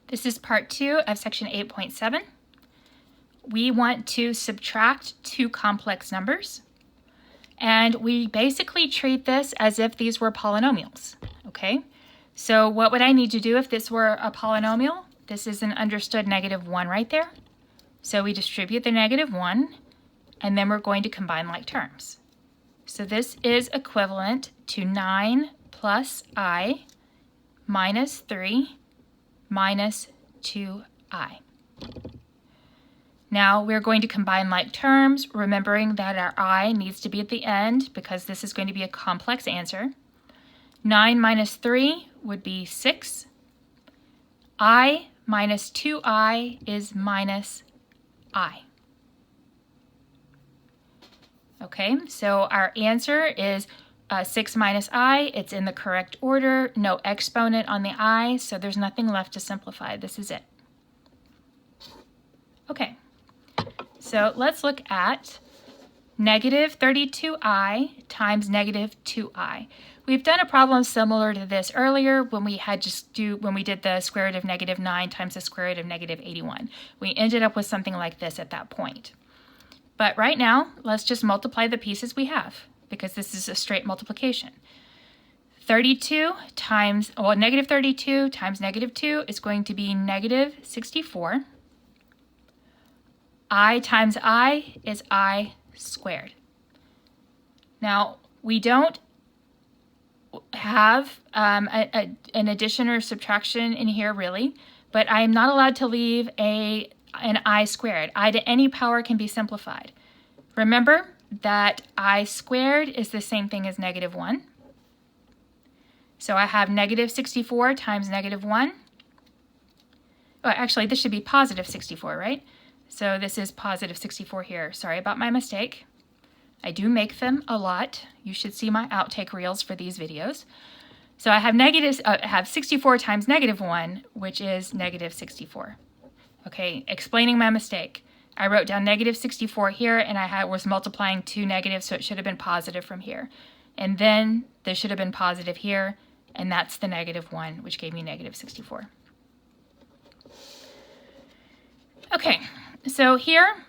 This is part 2 of section 8.7. We want to subtract two complex numbers, and we basically treat this as if these were polynomials, okay? So what would I need to do if this were a polynomial? This is an understood -1 right there. So we distribute the -1, and then we're going to combine like terms. So this is equivalent to 9 plus I minus 3 minus 2I. Now we're going to combine like terms, remembering that our I needs to be at the end because this is going to be a complex answer. 9 minus 3 would be 6. I minus 2I is minus I. Okay, so our answer is 6 minus I. It's in the correct order. No exponent on the I, so there's nothing left to simplify. This is it. Okay, so let's look at -32I times -2I. We've done a problem similar to this earlier when we did the square root of -9 times the square root of -81. We ended up with something like this at that point. But right now, let's just multiply the pieces we have, because this is a straight multiplication. 32 times, well, -32 times -2 is going to be -64. I times I is I squared. Now, we don't have an addition or subtraction in here really, but I am not allowed to leave an I squared. I to any power can be simplified. Remember that I squared is the same thing as -1. So I have -64 times -1. Oh, actually, this should be positive 64, right? So this is positive 64 here. Sorry about my mistake. I do make them a lot. You should see my outtake reels for these videos. So I have 64 times -1, which is -64. Okay, explaining my mistake. I wrote down -64 here, and I was multiplying two negatives, so it should have been positive from here. And then this should have been positive here, and that's the -1, which gave me -64. Okay, so here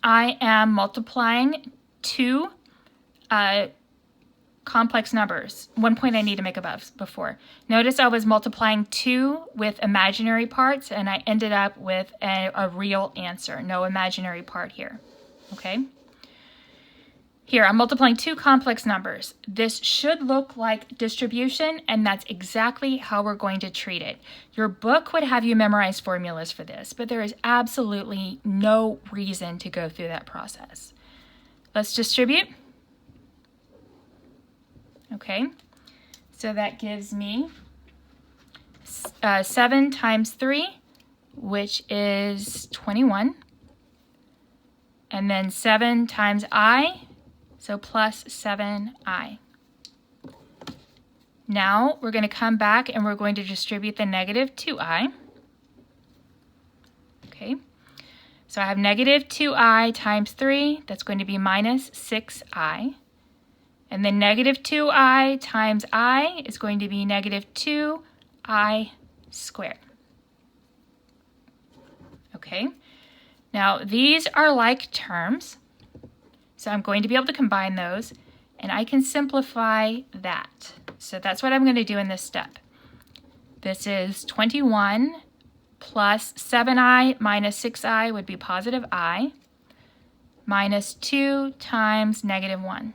I am multiplying two complex numbers. One point I need to make before. Notice I was multiplying 2 with imaginary parts, and I ended up with a real answer. No imaginary part here. Okay? Here, I'm multiplying two complex numbers. This should look like distribution, and that's exactly how we're going to treat it. Your book would have you memorize formulas for this, but there is absolutely no reason to go through that process. Let's distribute. Okay, so that gives me 7 times 3, which is 21. And then 7 times I, so plus 7I. Now we're going to come back and we're going to distribute the -2I. Okay, so I have -2I times 3, that's going to be minus 6I. And then -2I times I is going to be -2I squared. Okay, now these are like terms, so I'm going to be able to combine those, and I can simplify that. So that's what I'm going to do in this step. This is 21 plus 7I minus 6I would be positive I, minus 2 times -1.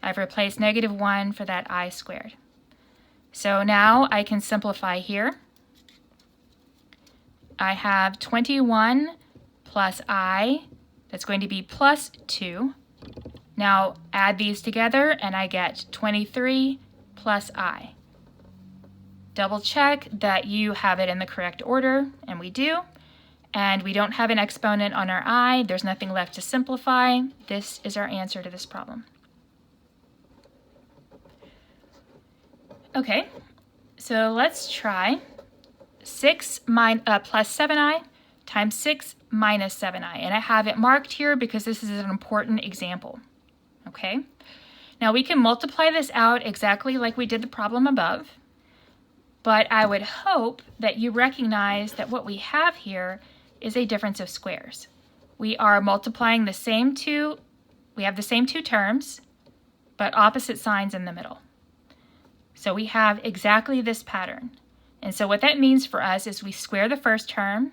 I've replaced -1 for that I squared. So now I can simplify here. I have 21 plus I, that's going to be plus 2. Now add these together and I get 23 plus I. Double check that you have it in the correct order, and we do. And we don't have an exponent on our I. There's nothing left to simplify. This is our answer to this problem. Okay, so let's try 6 plus 7I times 6 minus 7I. And I have it marked here because this is an important example. Okay, now we can multiply this out exactly like we did the problem above. but I would hope that you recognize that what we have here is a difference of squares. We are multiplying the same two, we have the same two terms, but opposite signs in the middle. So we have exactly this pattern. And so what that means for us is we square the first term,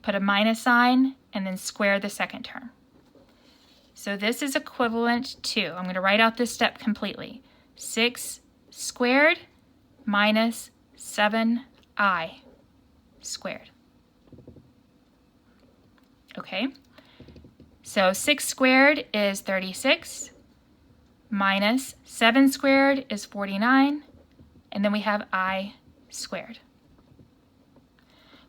put a minus sign, and then square the second term. So this is equivalent to, I'm going to write out this step completely, 6 squared minus 7i squared. Okay, so 6 squared is 36, minus 7 squared is 49, and then we have I squared.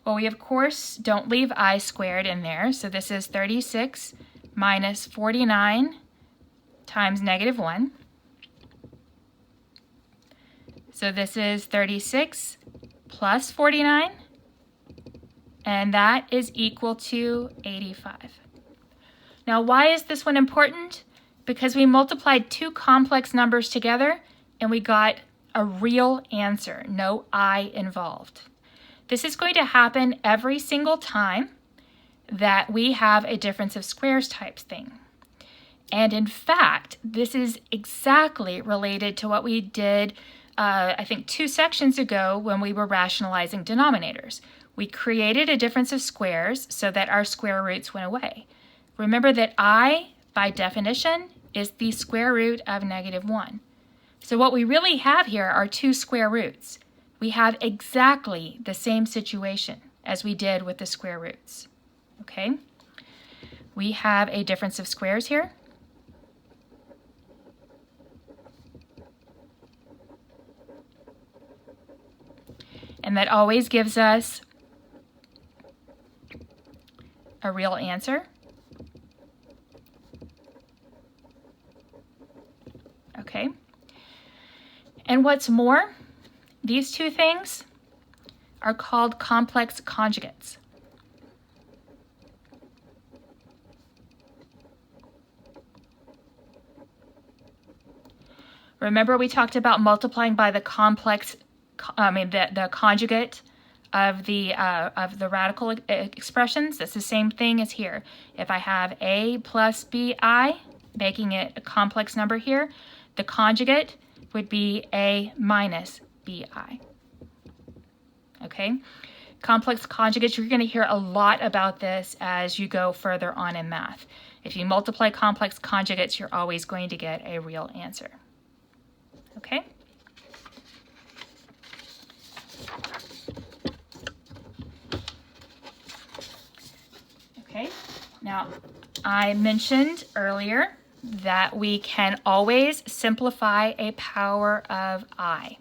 Well, we of course don't leave I squared in there, so this is 36 minus 49 times -1. So this is 36 plus 49, and that is equal to 85. Now, why is this one important? Because we multiplied two complex numbers together and we got a real answer, no I involved. This is going to happen every single time that we have a difference of squares type thing. And in fact, this is exactly related to what we did I think 2 sections ago when we were rationalizing denominators. We created a difference of squares so that our square roots went away. Remember that I, by definition, is the square root of -1. So what we really have here are 2 square roots. We have exactly the same situation as we did with the square roots. Okay? We have a difference of squares here. And that always gives us a real answer. Okay. And what's more, these two things are called complex conjugates. Remember we talked about multiplying by the complex the conjugate of the radical expressions. That's the same thing as here. If I have a plus bi, making it a complex number here, the conjugate would be a minus bi. Okay? Complex conjugates, you're going to hear a lot about this as you go further on in math. If you multiply complex conjugates, you're always going to get a real answer. Okay? Okay, now I mentioned earlier that we can always simplify a power of I.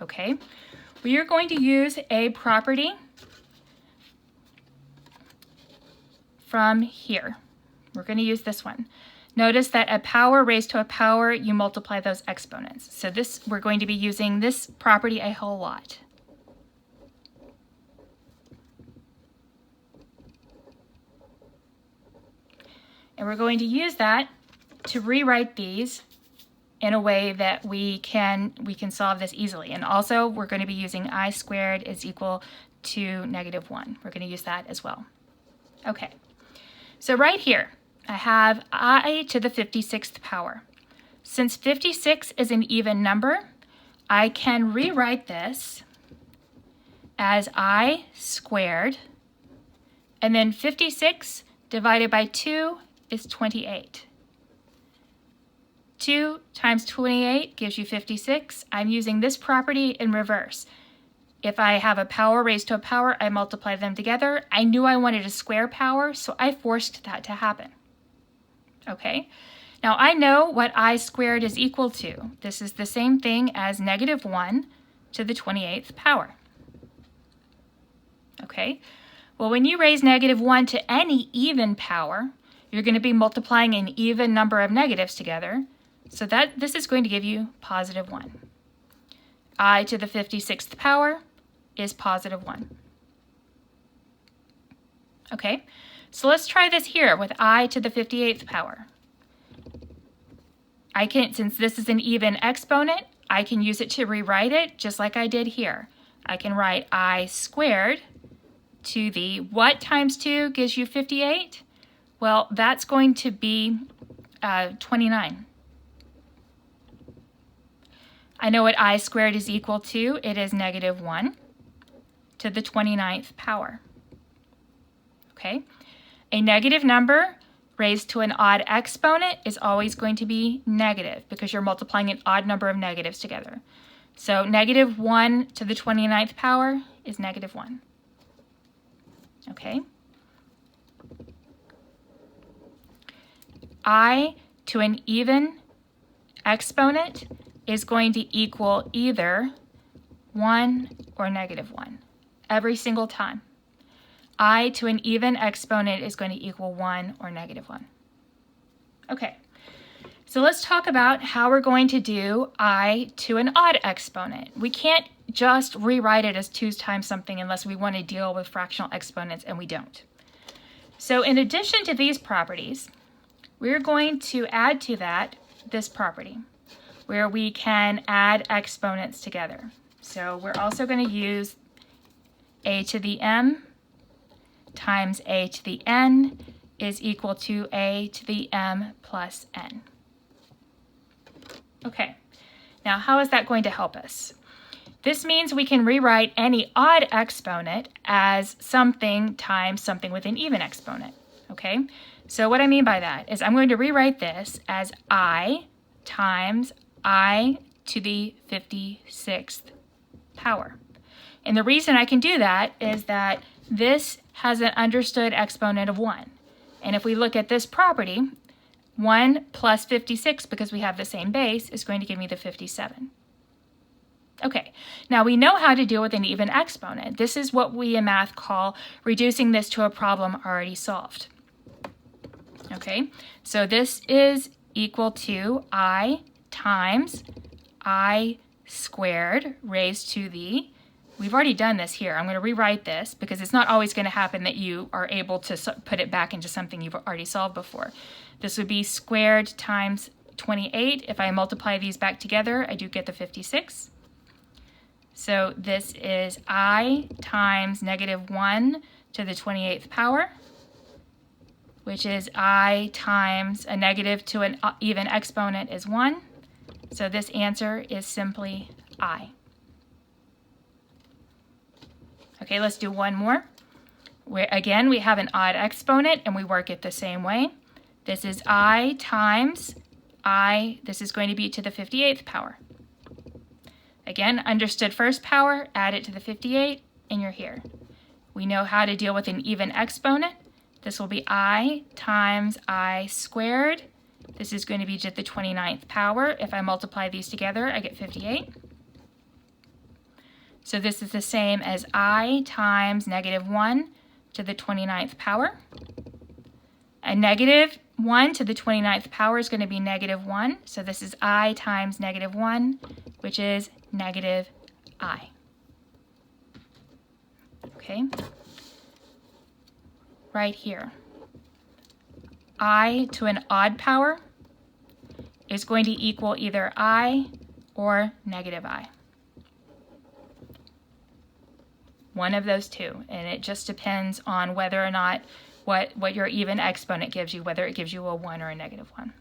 Okay, we are going to use a property from here. We're going to use this one. Notice that a power raised to a power, you multiply those exponents. So this, we're going to be using this property a whole lot. And we're going to use that to rewrite these in a way that we can solve this easily. And also, we're going to be using I squared is equal to -1. We're going to use that as well. Okay, so right here, I have I to the 56th power. Since 56 is an even number, I can rewrite this as I squared, and then 56 divided by 2 is 28. 2 times 28 gives you 56. I'm using this property in reverse. If I have a power raised to a power, I multiply them together. I knew I wanted a square power, so I forced that to happen. Okay, now I know what I squared is equal to. This is the same thing as -1 to the 28th power. Okay, well, when you raise -1 to any even power, you're going to be multiplying an even number of negatives together, so that this is going to give you +1. I to the 56th power is +1. Okay, so let's try this here with I to the 58th power. Since this is an even exponent, I can use it to rewrite it just like I did here. I can write I squared to the what times 2 gives you 58? Well, that's going to be 29. I know what I squared is equal to. It is negative 1 to the 29th power. Okay? A negative number raised to an odd exponent is always going to be negative because you're multiplying an odd number of negatives together. So negative 1 to the 29th power is negative 1. Okay? I to an even exponent is going to equal either 1 or negative 1 every single time. I to an even exponent is going to equal 1 or negative 1. Okay, so let's talk about how we're going to do I to an odd exponent. We can't just rewrite it as 2 times something unless we want to deal with fractional exponents, and we don't. So in addition to these properties, we're going to add to that this property where we can add exponents together. So we're also going to use a to the m times a to the n is equal to a to the m plus n. Okay, now how is that going to help us? This means we can rewrite any odd exponent as something times something with an even exponent, okay? So what I mean by that is I'm going to rewrite this as I times I to the 56th power. And the reason I can do that is that this has an understood exponent of 1. And if we look at this property, 1 plus 56, because we have the same base, is going to give me the 57. Okay, now we know how to deal with an even exponent. This is what we in math call reducing this to a problem already solved. Okay, so this is equal to I times I squared raised to the, we've already done this here. I'm going to rewrite this because it's not always going to happen that you are able to put it back into something you've already solved before. This would be squared times 28. If I multiply these back together, I do get the 56. So this is I times negative 1 to the 28th power, which is I times a negative to an even exponent is 1. So this answer is simply I. Okay, let's do one more. Where again, we have an odd exponent and we work it the same way. This is I times I, this is going to be to the 58th power. Again, understood first power, add it to the 58, and you're here. We know how to deal with an even exponent. This will be I times I squared. This is going to be to the 29th power. If I multiply these together, I get 58. So this is the same as I times negative 1 to the 29th power. A negative 1 to the 29th power is going to be negative 1. So this is I times negative 1, which is negative I. Okay. Right here. I to an odd power is going to equal either I or negative I. One of those two, and it just depends on whether or not what your even exponent gives you, whether it gives you a 1 or a negative 1.